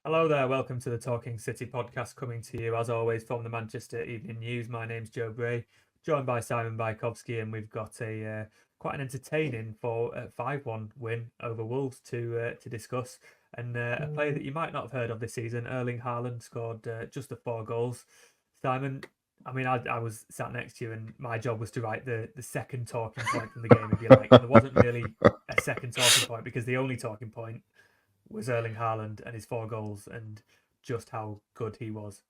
Hello there, welcome to the Talking City podcast, coming to you as always from the Manchester Evening News. My name's Joe Bray, joined by Simon Bajkowski, and we've got a quite an entertaining 5-1 win over Wolves to discuss. And a player that you might not have heard of this season, Erling Haaland, scored just the 4 goals. Simon, I was sat next to you, and my job was to write the second talking point from the game, if you like. And there wasn't really a second talking point because the only talking point was Erling Haaland and his 4 goals and just how good he was.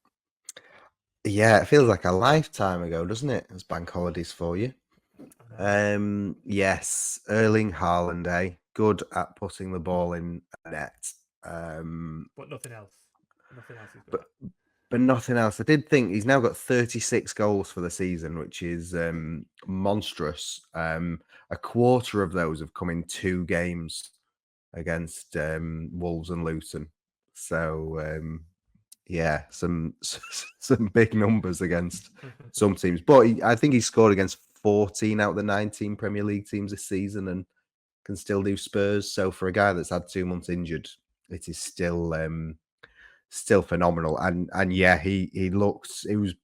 Yeah, it feels like a lifetime ago, doesn't it? As bank holidays for you. Yes, Erling Haaland, good at putting the ball in a net. But nothing else. Nothing else is good but at. but nothing else. I did think he's now got 36 goals for the season, which is monstrous. A quarter of those have come in 2 games against Wolves and Luton. So yeah, some big numbers against some teams. But I think he scored against 14 out of the 19 Premier League teams this season and can still do Spurs. So for a guy that's had 2 months injured, it is still phenomenal. And yeah, he looked, it was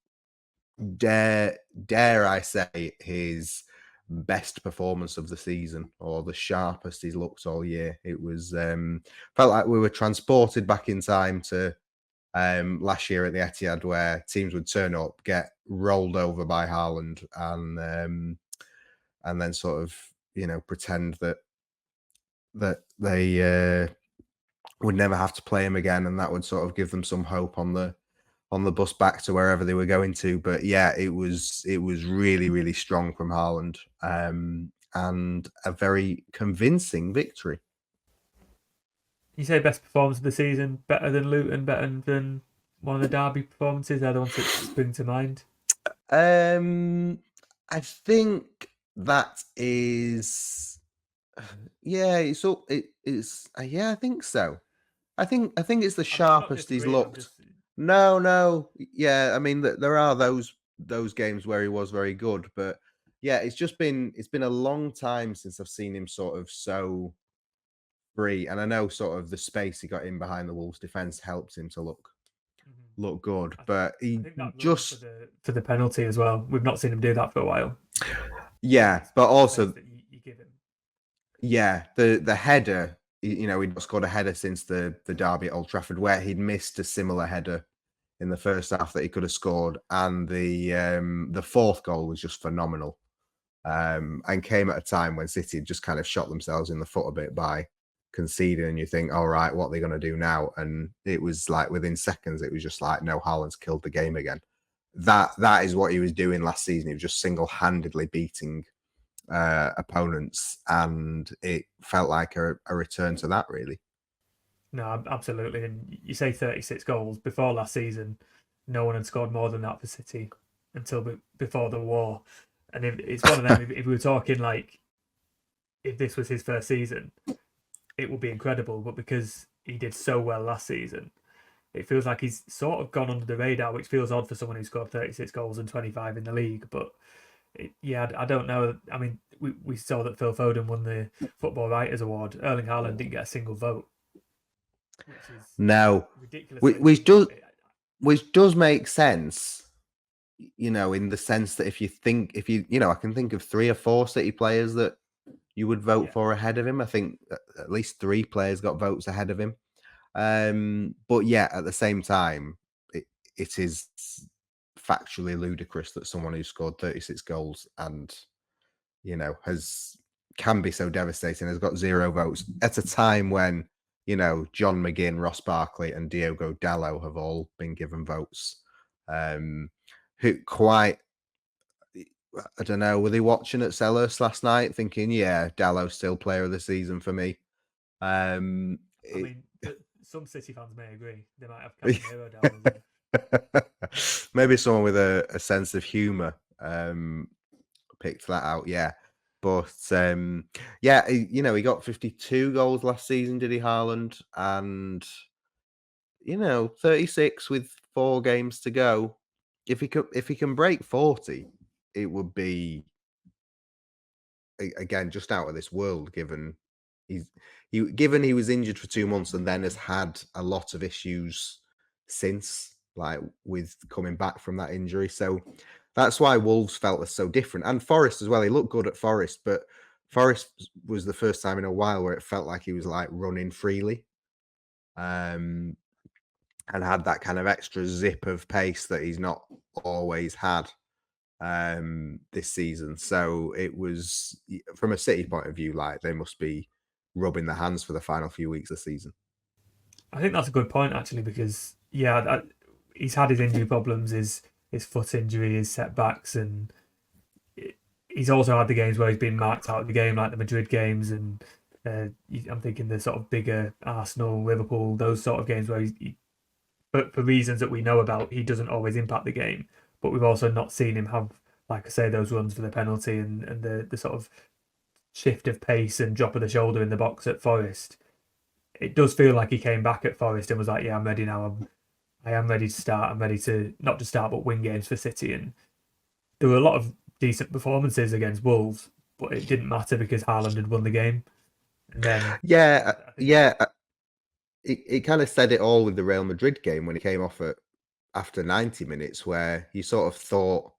dare I say his best performance of the season, or the sharpest he's looked all year. It was felt like we were transported back in time to last year at the Etihad, where teams would turn up, get rolled over by Haaland, and then sort of pretend that they would never have to play him again, and that would sort of give them some hope on the bus back to wherever they were going to. But yeah, it was really, really strong from Haaland, and a very convincing victory. You say best performance of the season, better than Luton, better than one of the Derby performances? They're the ones that spring to mind. I think that is, yeah, yeah, I think so. I think it's the I'm not sharpest he's disagreeing. I'm looked. just No, yeah. I mean, there are those games where he was very good, but yeah, it's been a long time since I've seen him sort of so free. And I know sort of the space he got in behind the Wolves defense helped him to look good, but I he think that run for just, the penalty as well. We've not seen him do that for a while. yeah, It's but the space also, that you give him. yeah, the header. He'd not scored a header since the derby at Old Trafford, where he'd missed a similar header in the first half that he could have scored, and the fourth goal was just phenomenal, and came at a time when City had just kind of shot themselves in the foot a bit by conceding, and you think, all right, what are they going to do now? And it was like within seconds, it was just like, no, Haaland's killed the game again. That is what he was doing last season. He was just single-handedly beating opponents, and it felt like a return to that, really. No, absolutely. And you say 36 goals before last season. No one had scored more than that for City until before the war. And if it's one of them, if we were talking like if this was his first season, it would be incredible. But because he did so well last season, it feels like he's sort of gone under the radar, which feels odd for someone who scored 36 goals and 25 in the league. But yeah, I don't know. I mean, we saw that Phil Foden won the Football Writers Award. Erling Haaland didn't get a single vote, which is No, ridiculous when which you does put it. make sense, in the sense that if I can think of 3 or 4 City players that you would vote Yeah, for ahead of him. I think at least 3 players got votes ahead of him. But yeah, at the same time, it is factually ludicrous that someone who scored 36 goals and has can be so devastating has got 0 votes at a time when John McGinn, Ross Barkley, and Diogo Dalot have all been given votes. Who quite, I don't know, were they watching at Selhurst last night thinking, yeah, Dallow's still player of the season for me? I It, mean, some City fans may agree. They might have Casemiro down as a maybe someone with a sense of humor picked that out, yeah. But yeah, he got 52 goals last season, did he, Haaland? And 36 with 4 games to go. If he can break 40, it would be again just out of this world, given given he was injured for 2 months and then has had a lot of issues since, like with coming back from that injury. So that's why Wolves felt are so different. And Forest as well. He looked good at Forest, but Forest was the first time in a while where it felt like he was like running freely. And had that kind of extra zip of pace that he's not always had this season. So it was, from a City point of view, like they must be rubbing their hands for the final few weeks of the season. I think that's a good point actually, because he's had his injury problems, his foot injury, his setbacks, and he's also had the games where he's been marked out of the game, like the Madrid games, and I'm thinking the sort of bigger Arsenal, Liverpool, those sort of games where but for reasons that we know about, he doesn't always impact the game. But we've also not seen him have, like I say, those runs for the penalty and the sort of shift of pace and drop of the shoulder in the box at Forest. It does feel like he came back at Forest and was like, "Yeah, I'm ready now. I am ready to start. I'm ready to not just start but win games for City." And there were a lot of decent performances against Wolves, but it didn't matter because Haaland had won the game. And then it kind of said it all with the Real Madrid game when he came off after 90 minutes, where you sort of thought,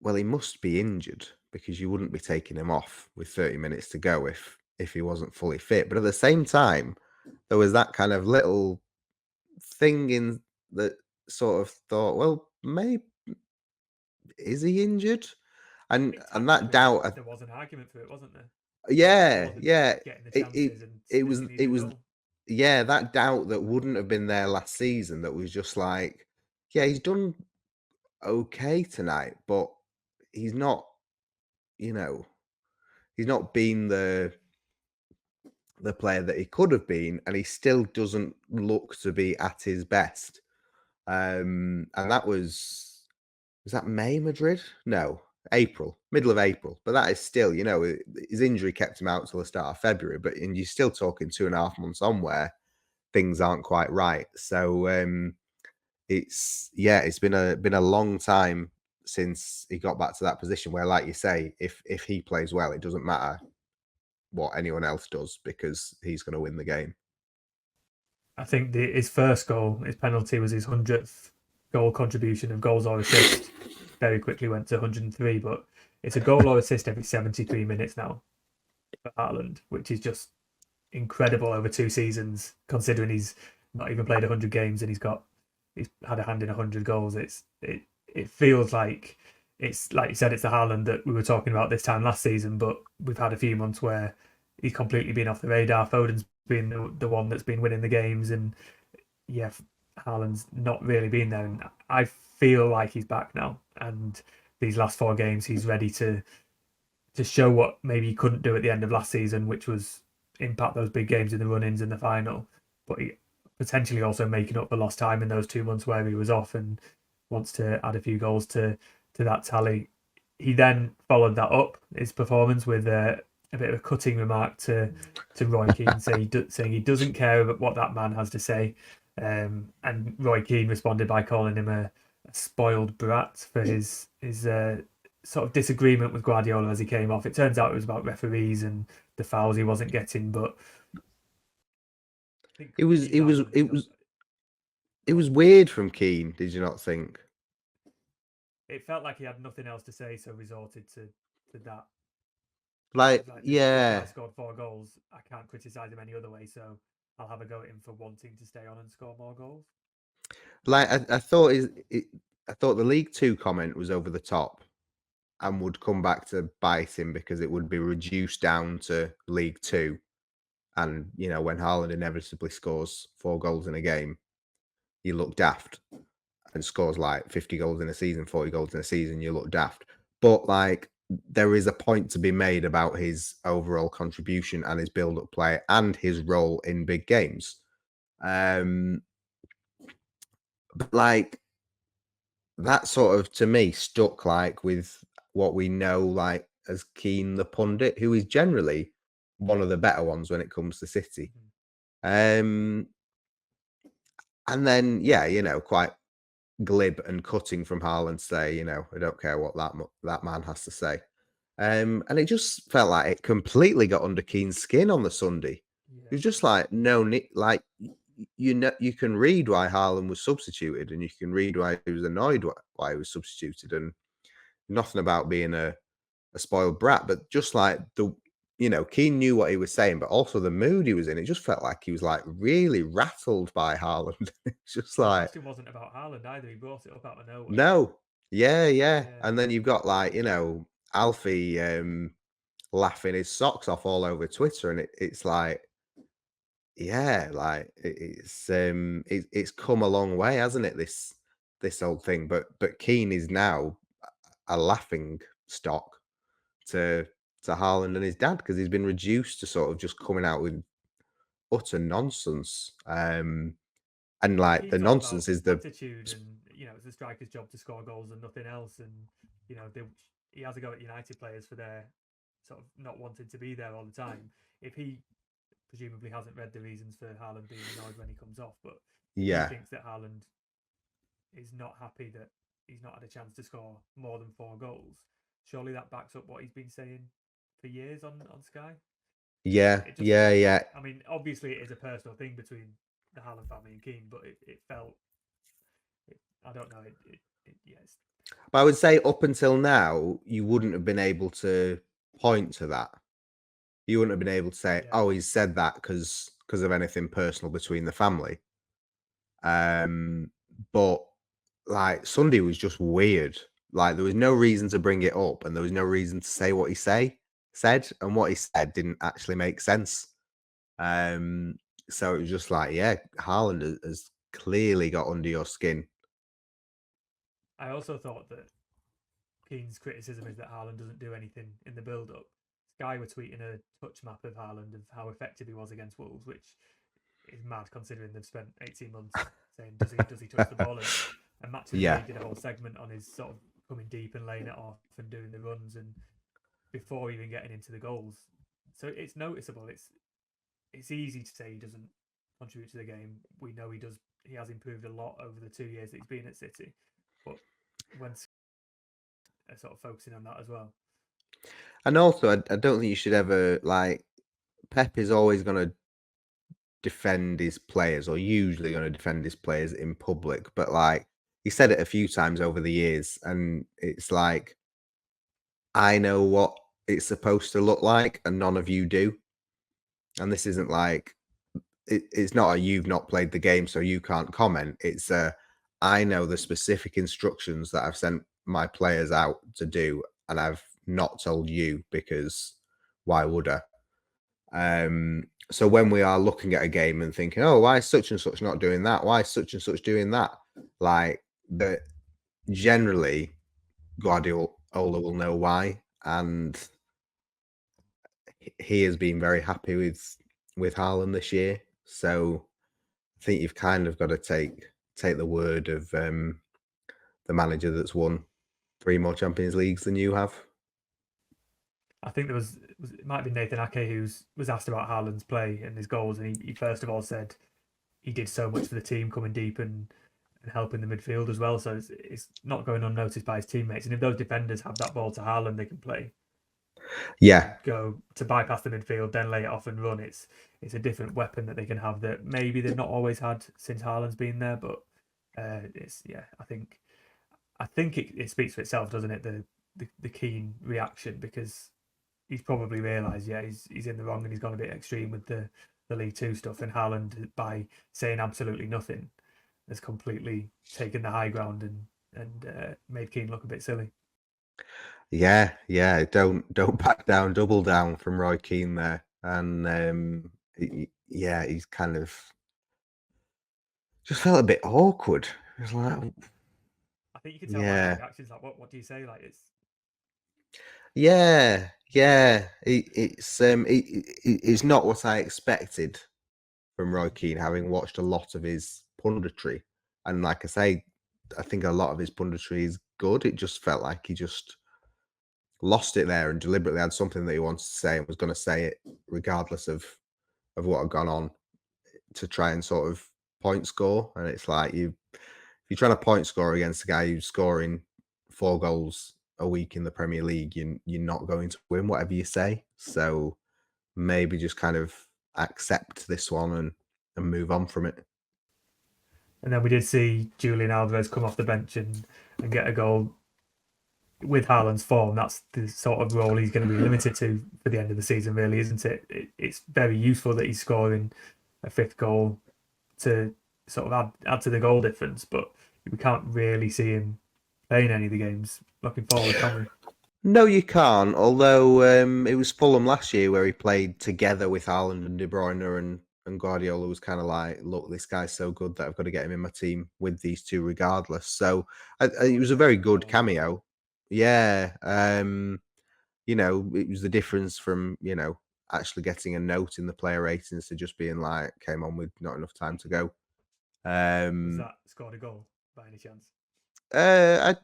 well, he must be injured because you wouldn't be taking him off with 30 minutes to go if he wasn't fully fit. But at the same time, there was that kind of little thing in that sort of thought, well, maybe is he injured? And that doubt, there was an argument for it, wasn't there? yeah, Getting the it chances and it was yeah, that doubt that wouldn't have been there last season, that was just like, yeah, he's done okay tonight, but he's not, you know, he's not been the player that he could have been, and he still doesn't look to be at his best. And that was that May Madrid? No, April, middle of April. But that is still, his injury kept him out till the start of February. But and you're still talking 2.5 months on where things aren't quite right. So it's been a long time since he got back to that position where, like you say, if he plays well, it doesn't matter what anyone else does because he's going to win the game. I think his first goal, his penalty, was his 100th goal contribution of goals or assists. Very quickly went to 103, but it's a goal or assist every 73 minutes now for Haaland, which is just incredible over 2 seasons, considering he's not even played 100 games and he's had a hand in 100 goals. It feels like it's like you said, it's the Haaland that we were talking about this time last season, but we've had a few months where he's completely been off the radar. Foden's been the one that's been winning the games, and yeah, Haaland's not really been there. And I feel like he's back now, and these last 4 games, he's ready to show what maybe he couldn't do at the end of last season, which was impact those big games in the run-ins in the final. But he potentially also making up for lost time in those 2 months where he was off, and wants to add a few goals to that tally. He then followed that up, his performance, with a bit of a cutting remark to Roy Keane, saying he doesn't care about what that man has to say. And Roy Keane responded by calling him a spoiled brat for his sort of disagreement with Guardiola as he came off. It turns out it was about referees and the fouls he wasn't getting, but it was weird from Keane. Did you not think? It felt like he had nothing else to say, so resorted to that. Like This guy scored 4 goals. I can't criticize him any other way, so I'll have a go at him for wanting to stay on and score more goals. Like I thought I thought the League Two comment was over the top and would come back to bite him because it would be reduced down to League Two. And when Haaland inevitably scores 4 goals in a game, you look daft, and scores like 50 goals in a season, 40 goals in a season, you look daft. But like, there is a point to be made about his overall contribution and his build-up play and his role in big games. But like, that sort of, to me, stuck like with what we know like as Keane the pundit, who is generally one of the better ones when it comes to City. And then quite glib and cutting from Haaland, say, I don't care what that man has to say. And it just felt like it completely got under Keane's skin on the Sunday. It Yeah. was just like, no, like, you know, you can read why Haaland was substituted, and you can read why he was annoyed why he was substituted, and nothing about being a spoiled brat, but just like Keane knew what he was saying, but also the mood he was in. It just felt like he was like really rattled by Haaland. It's just The like, question wasn't about Haaland either. He brought it up out of nowhere. no, yeah. Yeah. And then you've got like, Alfie laughing his socks off all over Twitter, and it's like, yeah, like it's come a long way, hasn't it? This old thing, but Keane is now a laughing stock to Haaland and his dad, because he's been reduced to sort of just coming out with utter nonsense. And like the Keane's all about nonsense is the attitude, and it's the striker's job to score goals and nothing else. And he has a go at United players for their sort of not wanting to be there all the time. If he presumably hasn't read the reasons for Haaland being annoyed when he comes off, but if he yeah, thinks that Haaland is not happy that he's not had a chance to score more than 4 goals, surely that backs up what he's been saying for years on Sky. yeah, It just, yeah. I mean, obviously it is a personal thing between the Haaland family and Keane, but it felt, I don't know, yes. But I would say up until now, you wouldn't have been able to point to that. You wouldn't have been able to say, Yeah. "Oh, he's said that because of anything personal between the family." But like Sunday was just weird. Like there was no reason to bring it up, and there was no reason to say what he said, and what he said didn't actually make sense. So it was just like, yeah, Haaland has clearly got under your skin. I also thought that Keane's criticism is that Haaland doesn't do anything in the build-up. Sky were tweeting a touch map of Haaland of how effective he was against Wolves, which is mad considering they've spent 18 months saying does he touch the ball enough? And Match of the Yeah, Day did a whole segment on his sort of coming deep and laying it off and doing the runs and before even getting into the goals. So it's noticeable. It's easy to say he doesn't contribute to the game. We know he does. He has improved a lot over the 2 years that he's been at City, but when sort of focusing on that as well. and also I don't think you should ever like Pep is always going to defend his players, or usually going to defend his players in public, but like he said it a few times over the years, and it's like, I know what it's supposed to look like, and none of you do. And this isn't like it's not a you've not played the game, so you can't comment. It's I know the specific instructions that I've sent my players out to do, and I've not told you because why would I? So when we are looking at a game and thinking, oh, why is such and such not doing that? Why is such and such doing that? Like the generally Guardiola will know why, and he has been very happy with Haaland this year. So I think you've kind of got to take the word of the manager that's won 3 more Champions Leagues than you have. I think it might be Nathan Ake who was asked about Haaland's play and his goals, and he first of all said he did so much for the team, coming deep and helping the midfield as well. So it's not going unnoticed by his teammates. And if those defenders have that ball to Haaland, they can play. Yeah, Go to bypass the midfield, then lay it off and run. It's a different weapon that they can have that maybe they've not always had since Haaland's been there. But I think it speaks for itself, doesn't it? The Keane reaction, because he's probably realised, yeah, he's in the wrong and he's gone a bit extreme with the League Two stuff. And Haaland, by saying absolutely nothing, has completely taken the high ground and made Keane look a bit silly. yeah. Don't back down, double down from Roy Keane there, and yeah, he's kind of just felt a bit awkward. It was like, I think you can tell by his yeah, reactions. Like, what do you say? Like, it's yeah. It's not what I expected from Roy Keane, having watched a lot of his punditry, and like I say, I think a lot of his punditry is good. It just felt like he just lost it there and deliberately had something that he wanted to say and was going to say it regardless of what had gone on, to try and sort of point score. And it's like if you're trying to point score against a guy who's scoring 4 goals a week in the Premier League, you're not going to win whatever you say. So maybe just kind of accept this one and move on from it. And then we did see Julian Alvarez come off the bench and get a goal. With Haaland's form, that's the sort of role he's going to be limited to for the end of the season, really, isn't it? It's very useful that he's scoring a fifth goal to sort of add to the goal difference, but we can't really see him playing any of the games looking forward, can we? No, you can't. Although it was Fulham last year where he played together with Haaland and De Bruyne, and Guardiola was kind of like, "Look, this guy's so good that I've got to get him in my team with these two, regardless." So it was a very good cameo. Yeah, it was the difference from actually getting a note in the player ratings to just being like, came on with not enough time to go. Was that scored a goal by any chance? I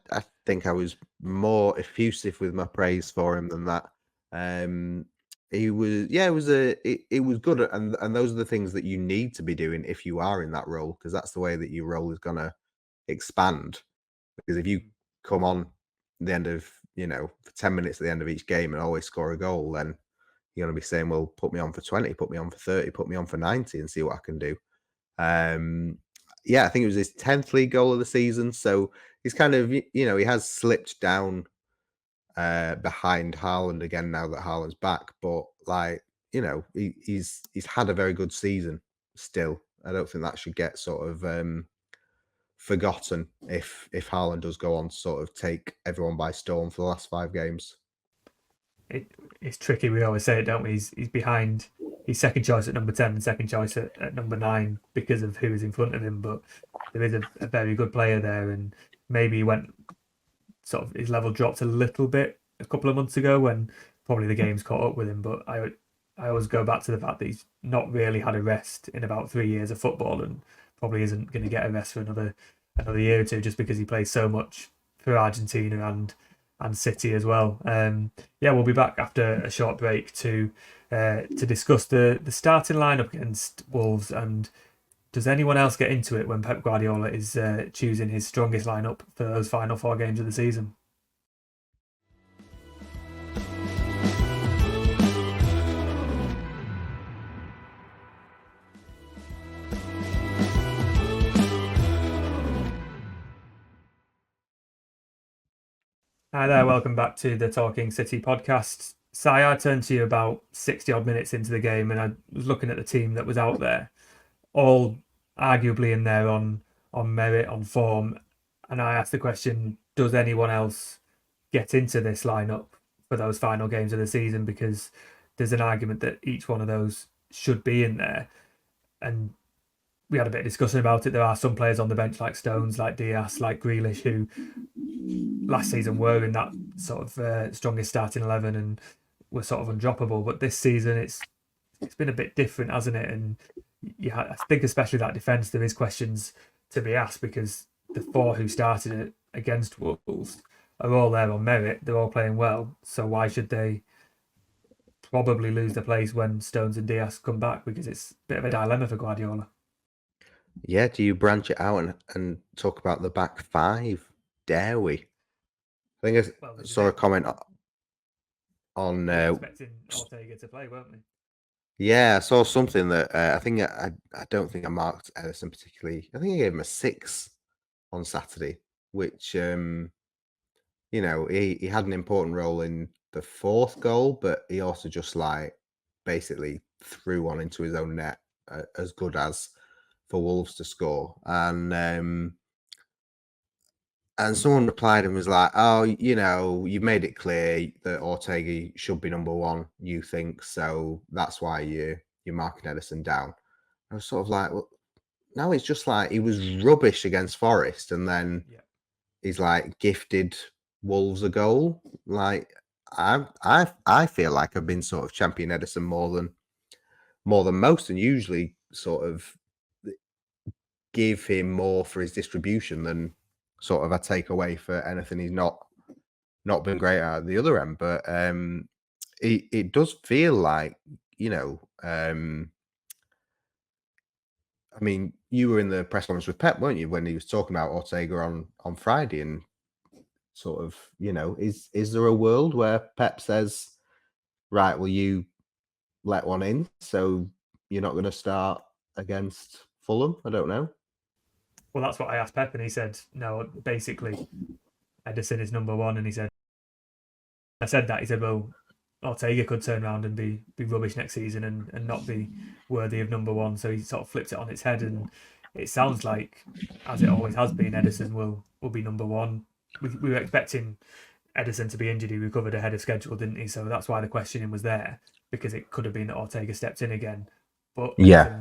think I was more effusive with my praise for him than that. He was, yeah, it was good, and those are the things that you need to be doing if you are in that role, because that's the way that your role is gonna expand. Because if you come on the end of for 10 minutes at the end of each game and always score a goal, then you're gonna be saying, "Well, put me on for 20, put me on for 30, put me on for 90, and see what I can do." Yeah, I think it was his 10th league goal of the season. So he's kind of, he has slipped down behind Haaland again now that Haaland's back. But like, he's had a very good season still. I don't think that should get sort of forgotten if Haaland does go on to sort of take everyone by storm for the last 5 games. It's tricky. We always say it, don't we? He's behind. He's second choice at number 10 and second choice at number 9 because of who is in front of him. But there is a very good player there, and maybe he went sort of his level dropped a little bit a couple of months ago when probably the games caught up with him. But I always go back to the fact that he's not really had a rest in about 3 years of football, and probably isn't going to get a rest for another year or two, just because he plays so much for Argentina and City as well. Yeah, we'll be back after a short break to discuss the starting lineup against Wolves, and does anyone else get into it when Pep Guardiola is choosing his strongest lineup for those final 4 games of the season? Hi there, welcome back to the Talking City podcast. Si, I turned to you about 60 odd minutes into the game, and I was looking at the team that was out there, all arguably in there on merit, on form. And I asked the question, does anyone else get into this lineup for those final games of the season? Because there's an argument that each one of those should be in there. And we had a bit of discussion about it. There are some players on the bench like Stones, like Diaz, like Grealish, who last season were in that sort of strongest starting 11 and were sort of undroppable. But this season, it's been a bit different, hasn't it? And I think especially that defence, there is questions to be asked, because the 4 who started it against Wolves are all there on merit. They're all playing well. So why should they probably lose their place when Stones and Diaz come back? Because it's a bit of a dilemma for Guardiola. Yeah, do you branch it out and talk about the back 5? Dare we? I think I saw a comment on. Expecting Ortega to play, weren't we? Yeah, I saw something that I think I don't think I marked Ederson particularly. I think I gave him a 6 on Saturday, which he had an important role in the 4th goal, but he also just like basically threw one into his own net, as good as for Wolves to score. And someone replied and was like, "Oh, you've made it clear that Ortega should be number 1. You think so? That's why you're marking Ederson down." I was sort of like, "Well, no, it's just like he was rubbish against Forest, and then he's like gifted Wolves a goal." Like I feel like I've been sort of champion Ederson more than most, and usually sort of give him more for his distribution than sort of I take away for anything he's not been great at the other end. But it does feel like, I mean, you were in the press conference with Pep, weren't you, when he was talking about Ortega on Friday, and sort of, is there a world where Pep says, right, well, you let one in, so you're not going to start against Fulham? I don't know. Well, that's what I asked Pep, and he said, no, basically, Ederson is number one. And he said, I said that. He said, well, Ortega could turn around and be rubbish next season and not be worthy of number one. So he sort of flipped it on its head. And it sounds like, as it always has been, Ederson will be number one. We were expecting Ederson to be injured. He recovered ahead of schedule, didn't he? So that's why the questioning was there, because it could have been that Ortega stepped in again. But Yeah.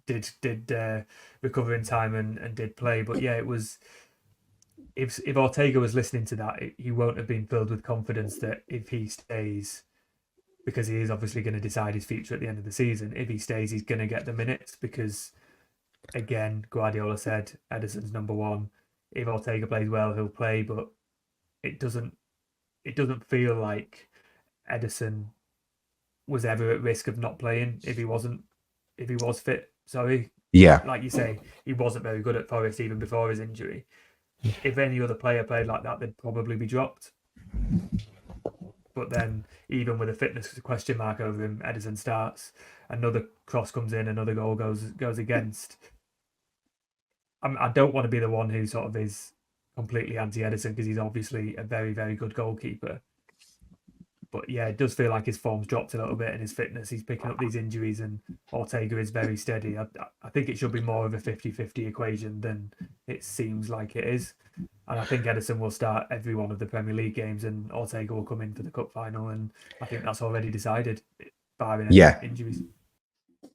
Ederson did recover in time and did play. But yeah, it was. If Ortega was listening to that, he won't have been filled with confidence that if he stays, because he is obviously going to decide his future at the end of the season. If he stays, he's going to get the minutes because, again, Guardiola said Ederson's number one. If Ortega plays well, he'll play, but it doesn't feel like Ederson was ever at risk of not playing if he was fit. Sorry, Yeah. like you say, he wasn't very good at Forest even before his injury. If any other player played like that, they'd probably be dropped. But then, even with a fitness question mark over him, Ederson starts. Another cross comes in, another goal goes against. I don't want to be the one who sort of is completely anti-Ederson because he's obviously a very, very good goalkeeper. But yeah, it does feel like his form's dropped a little bit and his fitness. He's picking up these injuries, and Ortega is very steady. I think it should be more of a 50-50 equation than it seems like it is. And I think Ederson will start every one of the Premier League games, and Ortega will come in for the cup final. And I think that's already decided, barring any injuries.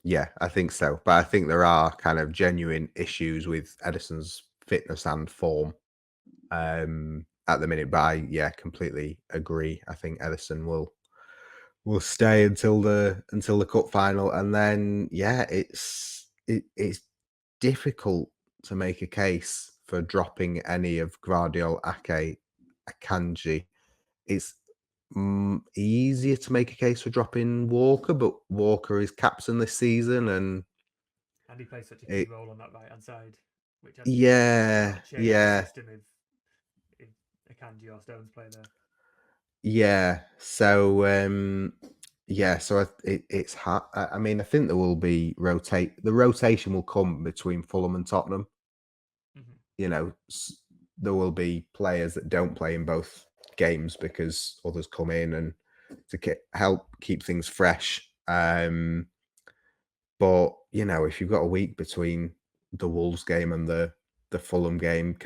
Yeah, I think so. But I think there are kind of genuine issues with Ederson's fitness and form at the minute. But I completely agree. I think Ederson will stay until the cup final, and then it's difficult to make a case for dropping any of Gvardiol, Ake, Akanji. It's easier to make a case for dropping Walker, but Walker is captain this season, and he plays such a key role on that right hand side, which I change the system if Akanji or Stones play there. Yeah, so it's hard. I mean, I think there will be the rotation will come between Fulham and Tottenham. Mm-hmm. There will be players that don't play in both games because others come in and to help keep things fresh. But if you've got a week between the Wolves game and the Fulham game,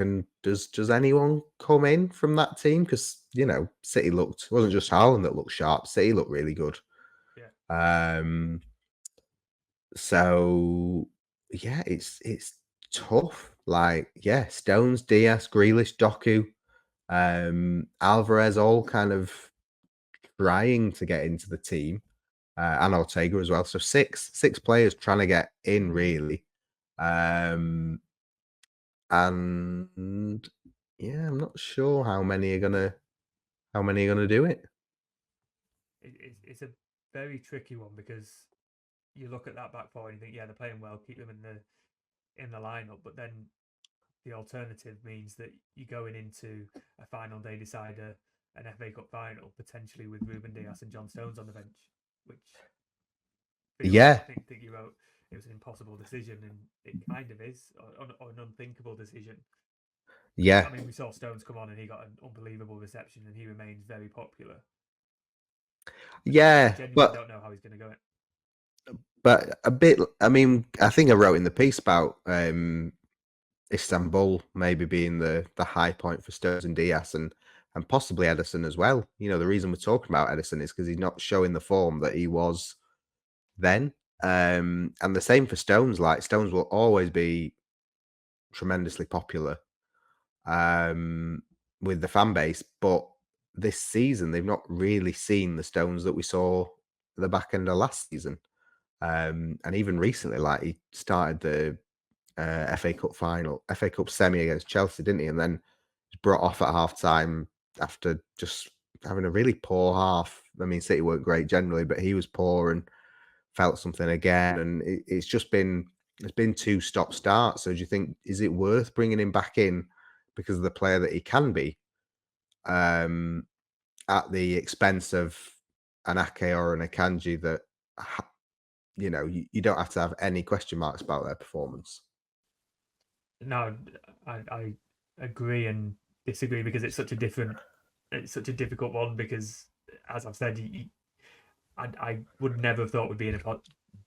does anyone come in from that team? Because City it wasn't just Haaland that looked sharp. City looked really good. Yeah. So yeah, it's tough. Like Stones, Diaz, Grealish, Doku, Alvarez, all kind of trying to get into the team, and Ortega as well. So six players trying to get in really. And yeah, I'm not sure how many are gonna do it. It's a very tricky one because you look at that back four and you think, yeah, they're playing well, keep them in the lineup, but then the alternative means that you're going into a final day decider, an FA Cup final, potentially with Ruben Dias and John Stones on the bench, which feels, I think you wrote it was an impossible decision, and it kind of is, or an unthinkable decision. Yeah. I mean, we saw Stones come on and he got an unbelievable reception and he remains very popular. Yeah, I genuinely don't know how he's going to go it. But a bit, I mean, I think I wrote in the piece about Istanbul maybe being the high point for Stones and Diaz and possibly Ederson as well. The reason we're talking about Ederson is because he's not showing the form that he was then. And the same for Stones. Like Stones will always be tremendously popular with the fan base, but this season they've not really seen the Stones that we saw at the back end of last season. And even recently, like he started the FA Cup semi against Chelsea, didn't he? And then was brought off at half time after just having a really poor half. I mean, City weren't great generally, but he was poor and felt something again. And it's been two stop starts. So do you think, is it worth bringing him back in because of the player that he can be? at the expense of an Ake or an Akanji that, you don't have to have any question marks about their performance. No, I agree and disagree because it's such a difficult one because, as I've said, I would never have thought we'd be in a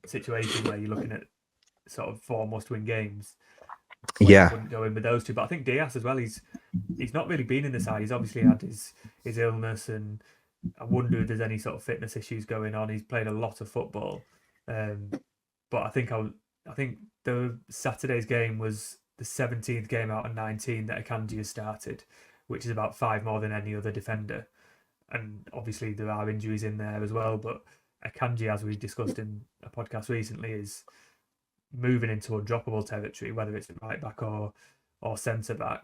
situation where you're looking at sort of 4 must-win games where you Yeah. wouldn't go in with those two. But I think Diaz as well, he's not really been in the side. He's obviously had his illness, and I wonder if there's any sort of fitness issues going on. He's played a lot of football, but I think the Saturday's game was the 17th game out of 19 that Akanji has started, which is about 5 more than any other defender. And obviously there are injuries in there as well, but Akanji, as we discussed in a podcast recently, is moving into undroppable territory, whether it's right back or centre back.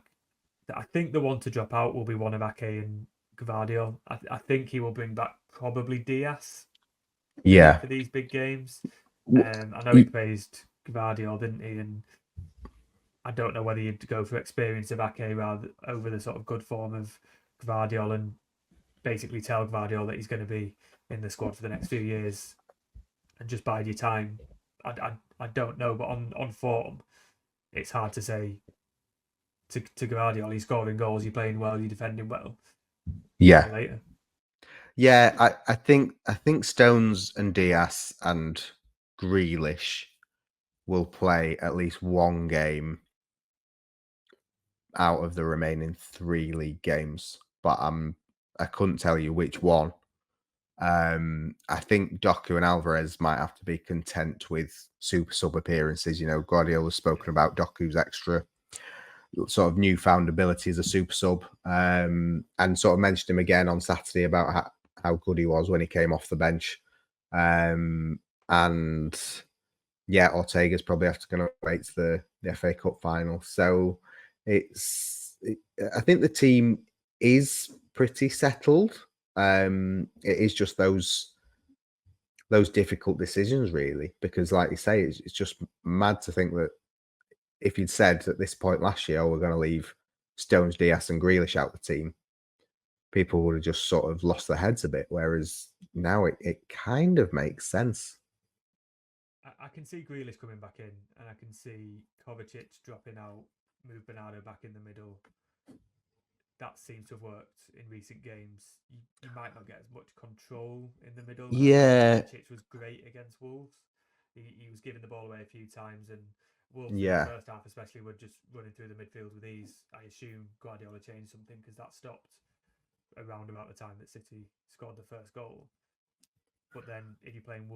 I think the one to drop out will be one of Ake and Gvardiol. I think he will bring back probably Diaz Yeah. for these big games. I know he praised Gvardiol, didn't he? And I don't know whether you'd go for experience of Ake rather over the sort of good form of Gvardiol and basically tell Gvardiol that he's going to be in the squad for the next few years and just bide your time. I don't know, but on form, it's hard to say to Gvardiol, he's scoring goals, you're playing well, you're defending well. Yeah. Later. Yeah, I think Stones and Diaz and Grealish will play at least one game out of the remaining 3 league games, but I couldn't tell you which one. I think Doku and Alvarez might have to be content with super sub appearances. Guardiola's spoken about Doku's extra sort of newfound ability as a super sub, and sort of mentioned him again on Saturday about how good he was when he came off the bench. And yeah, Ortega's probably going to wait to the FA Cup final. So I think the team is pretty settled. It is just those difficult decisions, really, because like you say, it's just mad to think that if you'd said at this point last year, we're going to leave Stones, Diaz and Grealish out the team, people would have just sort of lost their heads a bit, whereas now it kind of makes sense. I can see Grealish coming back in, and I can see Kovacic dropping out, move Bernardo back in the middle. That seems to have worked in recent games. You might not get as much control in the middle. Yeah. Kovacic was great against Wolves. He was giving the ball away a few times, and Wolves in Yeah. the first half especially were just running through the midfield with ease. I assume Guardiola changed something because that stopped around about the time that City scored the first goal. But then if you're playing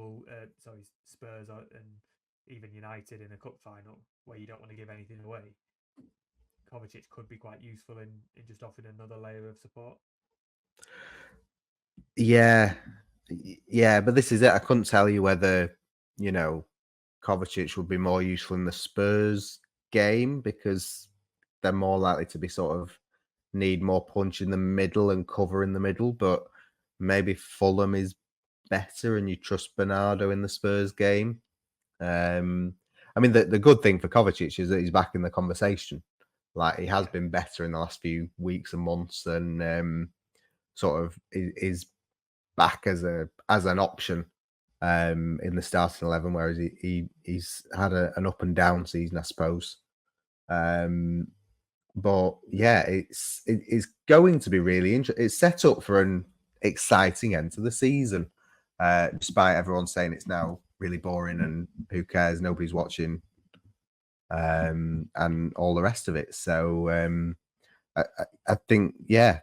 Spurs and even United in a cup final where you don't want to give anything away, Kovacic could be quite useful in just offering another layer of support. Yeah, but this is it. I couldn't tell you whether Kovacic would be more useful in the Spurs game because they're more likely to be sort of need more punch in the middle and cover in the middle. But maybe Fulham is better, and you trust Bernardo in the Spurs game. I mean, the good thing for Kovacic is that he's back in the conversation. Like he has been better in the last few weeks and months, and sort of is back as an option in the starting 11, whereas he's had an up and down season, I suppose. But yeah, it's going to be really interesting. It's set up for an exciting end to the season, despite everyone saying it's now really boring and who cares, nobody's watching, and all the rest of it. So I think there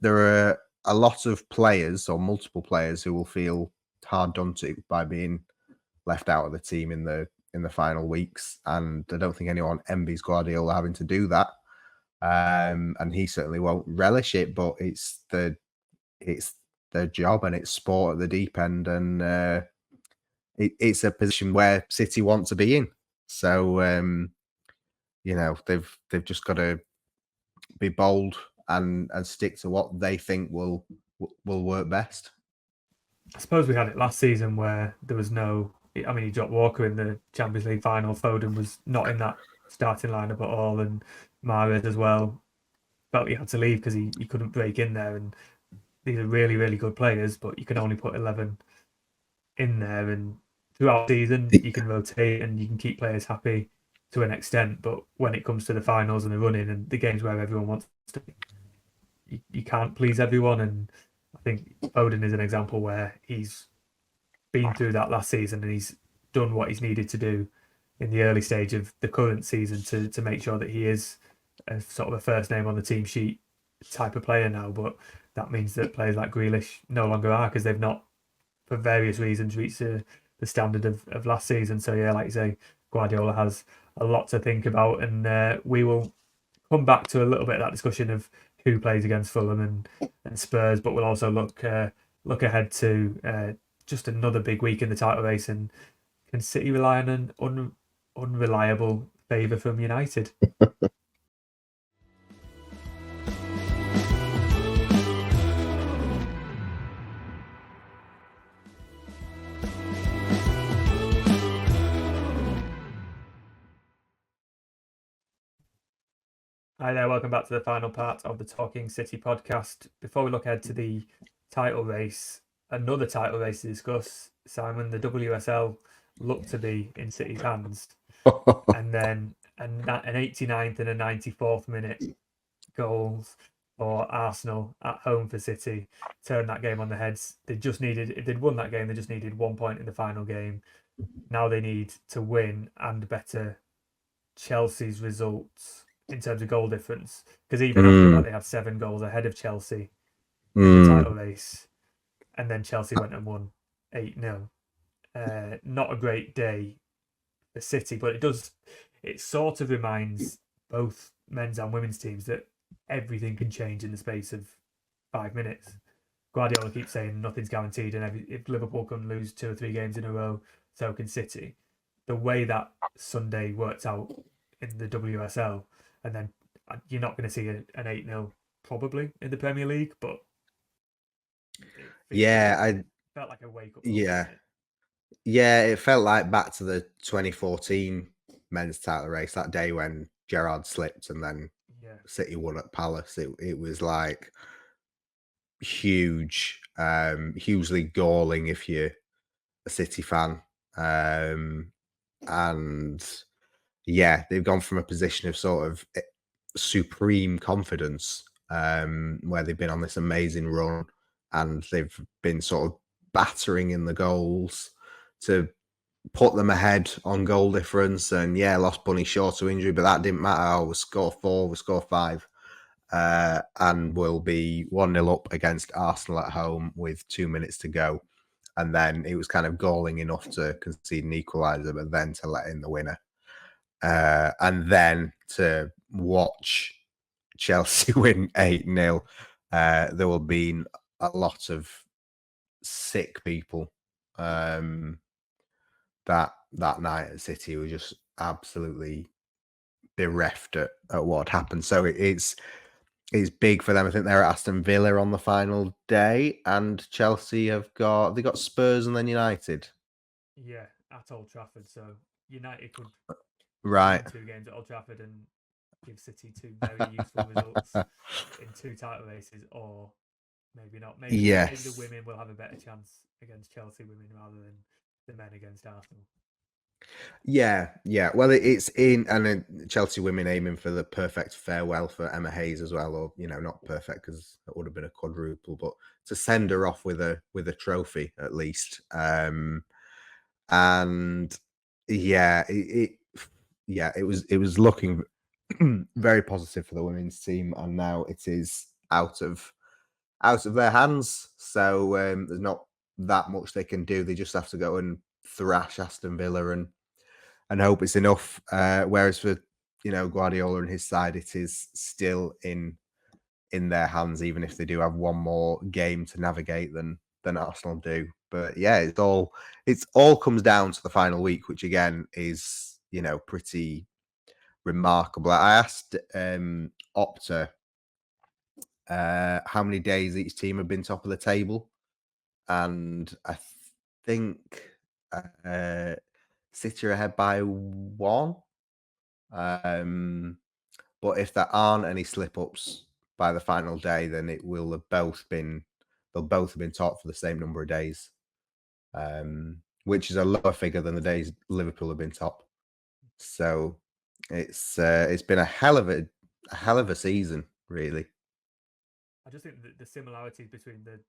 are a lot of players or multiple players who will feel hard done to by being left out of the team in the final weeks, and I don't think anyone envies Guardiola having to do that, and he certainly won't relish it. But it's their job, and it's sport at the deep end, and it's a position where City want to be in. So they've just got to be bold and stick to what they think will work best. I suppose we had it last season where there was no. I mean, he dropped Walker in the Champions League final. Foden was not in that starting lineup at all, and Mahrez as well. felt he had to leave because he couldn't break in there. And these are really, really good players, but you can only put 11 in there. And throughout the season, you can rotate and you can keep players happy to an extent. But when it comes to the finals and the running and the games where everyone wants to, you can't please everyone. And I think Foden is an example where he's been through that last season and he's done what he's needed to do in the early stage of the current season to make sure that he is a sort of a first name on the team sheet type of player now. But that means that players like Grealish no longer are because they've not, for various reasons, reached the standard of last season. So yeah, like you say, Guardiola has a lot to think about, and we will come back to a little bit of that discussion of who plays against Fulham and Spurs, but we'll also look ahead to just another big week in the title race. And can City rely on an unreliable favour from United? Hi there, welcome back to the final part of the Talking City podcast. Before we look ahead to the title race, another title race to discuss, Simon, the WSL looked to be in City's hands. And then an 89th and a 94th minute goals for Arsenal at home for City turned that game on the heads. If they'd won that game, they just needed 1 point in the final game. Now they need to win and better Chelsea's results in terms of goal difference, because even after that they had 7 goals ahead of Chelsea in the title race, and then Chelsea went and won 8-0. Not a great day for City, but it sort of reminds both men's and women's teams that everything can change in the space of 5 minutes. Guardiola keeps saying nothing's guaranteed, and if Liverpool can lose 2 or 3 games in a row, so can City. The way that Sunday worked out in the WSL, and then you're not going to see an 8-0 probably in the Premier League, but I felt like a wake-up call. Yeah, it felt like back to the 2014 men's title race, that day when Gerrard slipped and then City won at Palace. It was like huge, hugely galling if you're a City fan. And yeah, they've gone from a position of sort of supreme confidence, where they've been on this amazing run and they've been sort of battering in the goals to put them ahead on goal difference. And yeah, lost Bunny Shaw to injury, but that didn't matter. Oh, we'll score 4, we'll score 5. And we'll be 1-0 up against Arsenal at home with 2 minutes to go. And then it was kind of galling enough to concede an equaliser, but then to let in the winner. And then to watch Chelsea win 8-0. There will be a lot of sick people that night at City were just absolutely bereft at what happened. So it's big for them. I think they're at Aston Villa on the final day, and Chelsea have got Spurs and then United. Yeah, at Old Trafford. So United could win 2 games at Old Trafford and give City 2 very useful results in 2 title races, or maybe not. Maybe the women will have a better chance against Chelsea women rather than the men against Arsenal. Yeah. Well, it's in, and then Chelsea women aiming for the perfect farewell for Emma Hayes as well, or not perfect because it would have been a quadruple, but to send her off with a trophy at least. And yeah, it was looking very positive for the women's team, and now it is out of their hands. So there's not that much they can do. They just have to go and thrash Aston Villa and hope it's enough. Whereas for Guardiola and his side, it is still in their hands, even if they do have one more game to navigate than Arsenal do. But yeah, it all comes down to the final week, which again is pretty remarkable. I asked Opta how many days each team have been top of the table, and I think City are ahead by 1. But if there aren't any slip-ups, by the final day, then it will have both been they'll both have been top for the same number of days, which is a lower figure than the days Liverpool have been top. So it's been a hell of a season, really. I just think that the similarities between the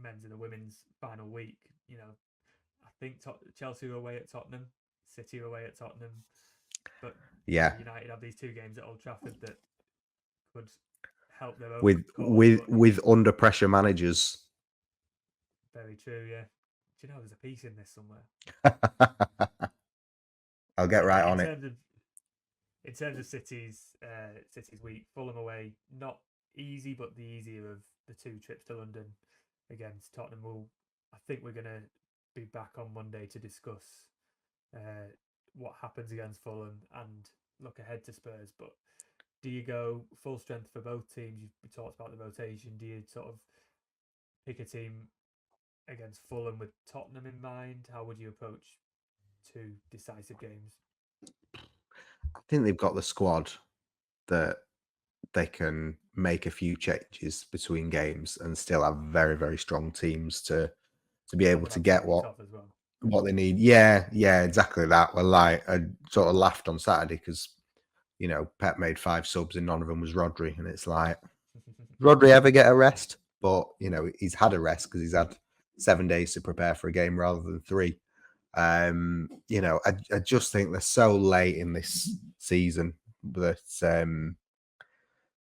men's and the women's final week, I think Chelsea are away at Tottenham, City are away at Tottenham, but Yeah, United have these 2 games at Old Trafford that could help their own with cause. with But with under pressure managers. very true, yeah. Do you know there's a piece in this somewhere? I'll get But right yeah, on it. In terms of City's week, Fulham away, not easy, but the easier of the 2 trips to London against Tottenham. I think we're gonna be back on Monday to discuss what happens against Fulham and look ahead to Spurs. But do you go full strength for both teams? You've talked about the rotation. Do you sort of pick a team against Fulham with Tottenham in mind? How would you approach 2 decisive games? I think they've got the squad that they can make a few changes between games and still have very, very strong teams to be And able we'll to have 2 get weeks off as well. what they need. Yeah, yeah, exactly that. Well, like I sort of laughed on Saturday because Pep made 5 subs and none of them was Rodri, and it's like, Rodri ever get a rest? But he's had a rest because he's had 7 days to prepare for a game rather than 3. I just think they're so late in this season that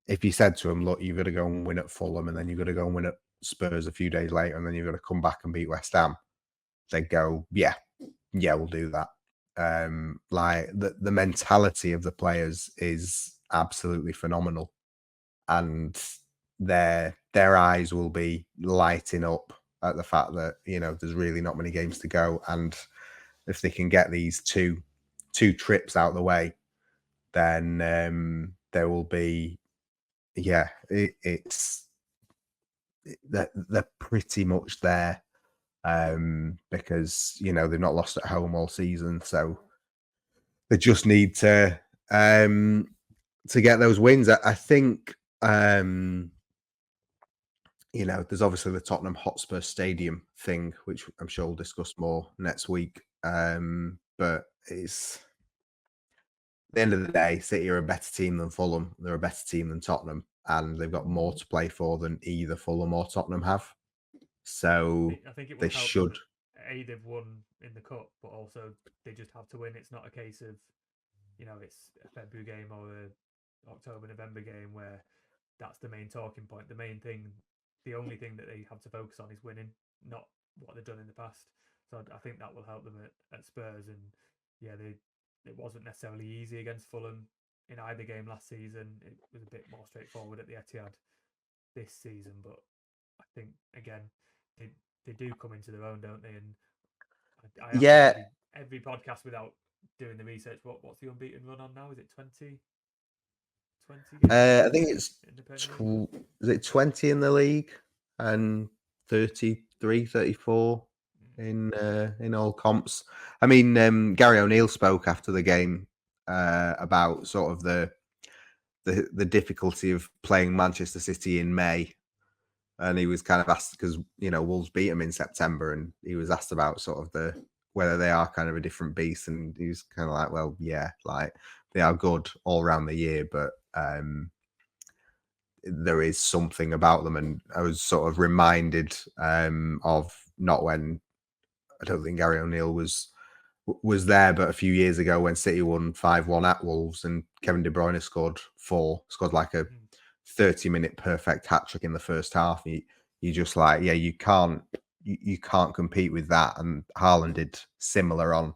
if you said to him, look, you've got to go and win at Fulham and then you've got to go and win at Spurs a few days later and then you've got to come back and beat West Ham, they'd go, yeah, we'll do that. Like the mentality of the players is absolutely phenomenal, and their eyes will be lighting up at the fact that there's really not many games to go, and if they can get these two trips out of the way, then there will be it's they're pretty much there, because they've not lost at home all season, so they just need to get those wins. I think there's obviously the Tottenham Hotspur Stadium thing, which I'm sure we'll discuss more next week. But it's at the end of the day, City are a better team than Fulham. They're a better team than Tottenham, and they've got more to play for than either Fulham or Tottenham have. So I think it they will help them. should. They've won in the cup, but also they just have to win. It's not a case of, it's a February game or a October, November game where that's the main talking point. The main thing, the only thing that they have to focus on is winning, not what they've done in the past. So I think that will help them at Spurs. And yeah, it wasn't necessarily easy against Fulham in either game last season. It was a bit more straightforward at the Etihad this season, but I think again they do come into their own, don't they? And I ask Yeah, every podcast without doing the research. What's the unbeaten run on now? Is it 20 games I think it's in the Premier League? is it 20 in the league and 33, 34 in all comps. I mean, Gary O'Neill spoke after the game about sort of the difficulty of playing Manchester City in May, and he was kind of asked because Wolves beat him in September, and he was asked about sort of whether they are kind of a different beast, and he was kind of like, well, yeah, like they are good all around the year, but there is something about them. And I was sort of reminded of not when I don't think Gary O'Neill was there, but a few years ago when City won 5-1 at Wolves and Kevin De Bruyne scored like a 30-minute perfect hat trick in the first half. You just like, yeah, you can't compete with that. And Haaland did similar on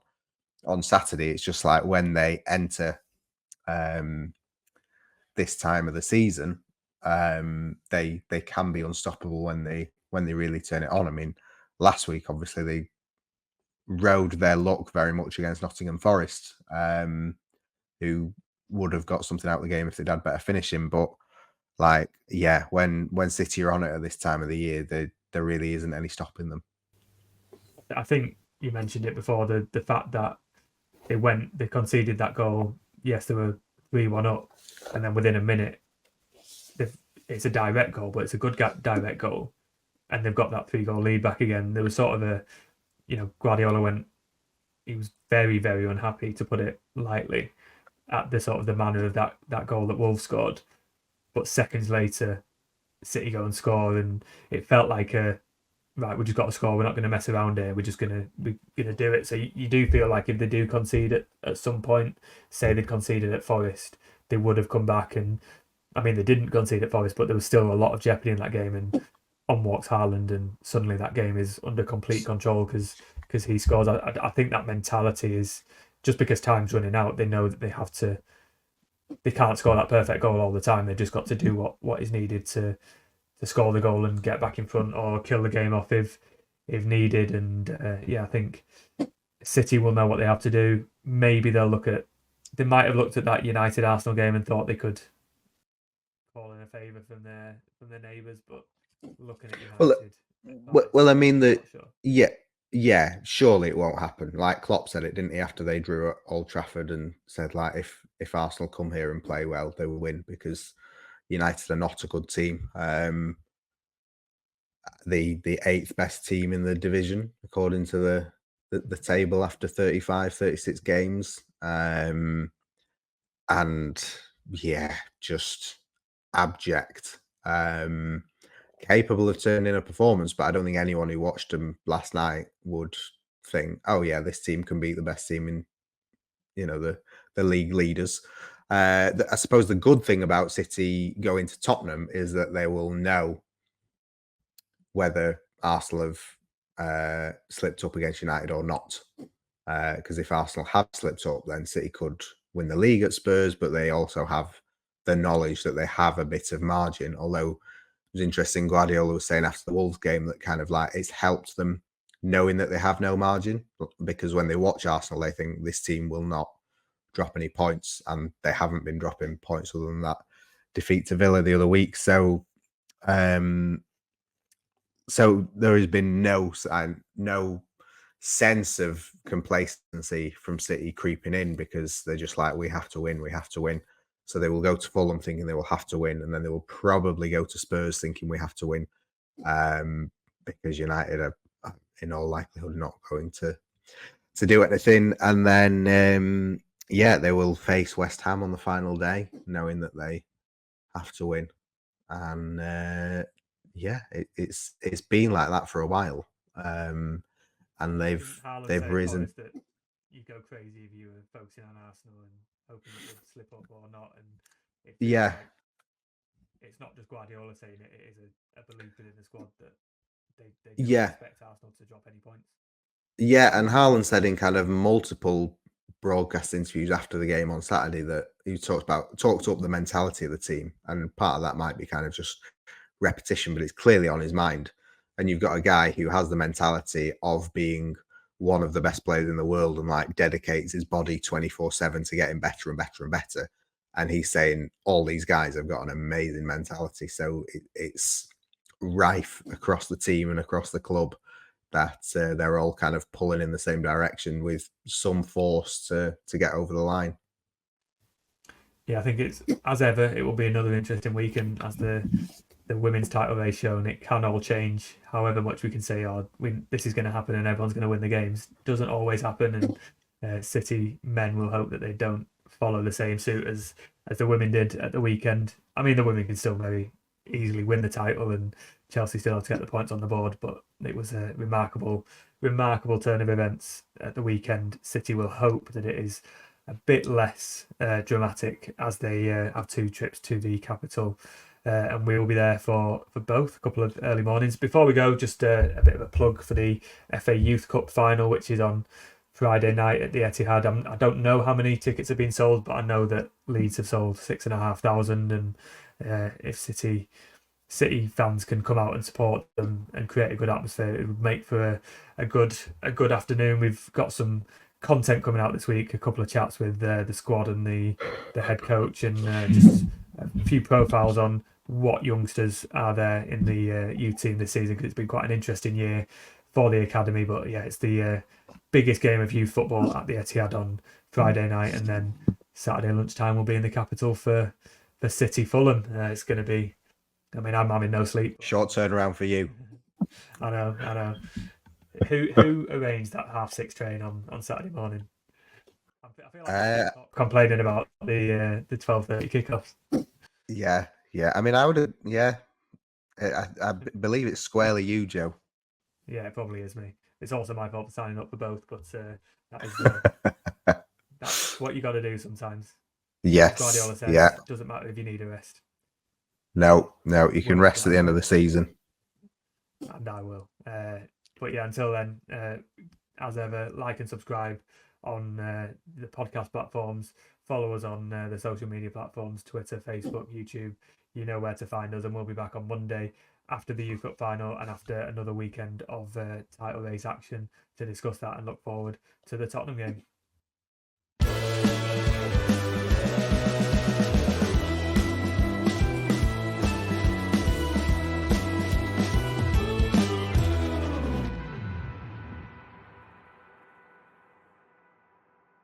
Saturday. It's just like when they enter this time of the season, they can be unstoppable when they really turn it on. I mean, last week obviously they rode their luck very much against Nottingham Forest, who would have got something out of the game if they'd had better finishing. But like, yeah, when City are on it at this time of the year, there really isn't any stopping them. I think you mentioned it before, the fact that they conceded that goal. Yes, they were 3-1 up, and then within a minute, it's a direct goal, but it's a good direct goal, and they've got that 3-goal lead back again. There was sort of a, Guardiola went, he was very, very unhappy, to put it lightly, at the sort of the manner of that goal that Wolves scored. But seconds later, City go and score, and it felt like right, we just got to score. We're not going to mess around here. We're gonna do it. So you do feel like if they do concede at some point, say they'd conceded at Forest, they would have come back. And I mean, they didn't concede at Forest, but there was still a lot of jeopardy in that game. And on walks Haaland, and suddenly that game is under complete control because he scores. I think that mentality is just because time's running out. They know that they have to. They can't score that perfect goal all the time. They've just got to do what is needed to score the goal and get back in front, or kill the game off if needed. And I think City will know what they have to do. Maybe they might have looked at that United Arsenal game and thought they could call in a favour from their neighbours, but looking at United, well, I mean sure. yeah, surely it won't happen. Like Klopp said it, didn't he, after they drew at Old Trafford, and said like if Arsenal come here and play well, they will win, because United are not a good team. The 8th best team in the division, according to the table after 35, 36 games. And yeah, just abject. Capable of turning a performance, but I don't think anyone who watched them last night would think, oh yeah, this team can beat the best team in, the league leaders. I suppose the good thing about City going to Tottenham is that they will know whether Arsenal have slipped up against United or not. Because if Arsenal have slipped up, then City could win the league at Spurs, but they also have the knowledge that they have a bit of margin. Although it was interesting, Guardiola was saying after the Wolves game that kind of like it's helped them knowing that they have no margin, because when they watch Arsenal, they think this team will not drop any points, and they haven't been dropping points other than that defeat to Villa the other week. So there has been no sense of complacency from City creeping in, because they're just like, we have to win. So they will go to Fulham thinking they will have to win, and then they will probably go to Spurs thinking we have to win, because United are in all likelihood not going to do anything. And then they will face West Ham on the final day, knowing that they have to win. And it's been like that for a while. And they've risen. That you go crazy if you were focusing on Arsenal and hoping that they'd slip up or not. And it's not just Guardiola saying it; it is a belief within the squad that they don't expect Arsenal to drop any points. Yeah, and Haaland said in kind of multiple broadcast interviews after the game on Saturday that he talked up the mentality of the team, and part of that might be kind of just repetition, but it's clearly on his mind. And you've got a guy who has the mentality of being one of the best players in the world and like dedicates his body 24/7 to getting better and better and better. And he's saying all these guys have got an amazing mentality. So it's rife across the team and across the club that they're all kind of pulling in the same direction with some force to get over the line. Yeah, I think it's, as ever, it will be another interesting week, and as the women's title race shown, it can all change. However much we can say, this is going to happen and everyone's going to win the games, doesn't always happen. And City men will hope that they don't follow the same suit as the women did at the weekend. I mean, the women can still very easily win the title, and Chelsea still have to get the points on the board, but it was a remarkable turn of events at the weekend. City will hope that it is a bit less dramatic as they have 2 trips to the capital, and we will be there for both, a couple of early mornings. Before we go, just a bit of a plug for the FA Youth Cup final, which is on Friday night at the Etihad. I don't know how many tickets have been sold, but I know that Leeds have sold 6,500, and if City fans can come out and support them and create a good atmosphere, it would make for a good afternoon. We've got some content coming out this week, a couple of chats with the squad and the head coach, and just a few profiles on what youngsters are there in the youth team this season, because it's been quite an interesting year for the academy. But yeah, it's the biggest game of youth football at the Etihad on Friday night, and then Saturday lunchtime will be in the capital for City Fulham. It's going to be I mean, I'm having no sleep. Short turnaround for you. I know. Who arranged that 6:30 train on Saturday morning? I feel like I Uh, stop complaining about the 12:30 kickoffs. yeah, yeah. I mean, I would have. Yeah, I believe it's squarely you, Joe. Yeah, it probably is me. It's also my fault for signing up for both, but that is that's what you got to do sometimes. As Guardiola Yes. says, Yeah. it doesn't matter if you need a rest. No. You can Words rest at the end of Guardiola, the season. and I will. But yeah, until then, as ever, like and subscribe on the podcast platforms. Follow us on the social media platforms: Twitter, Facebook, YouTube. You know where to find us, and we'll be back on Monday after the Youth Cup final and after another weekend of title race action to discuss that and look forward to the Tottenham game.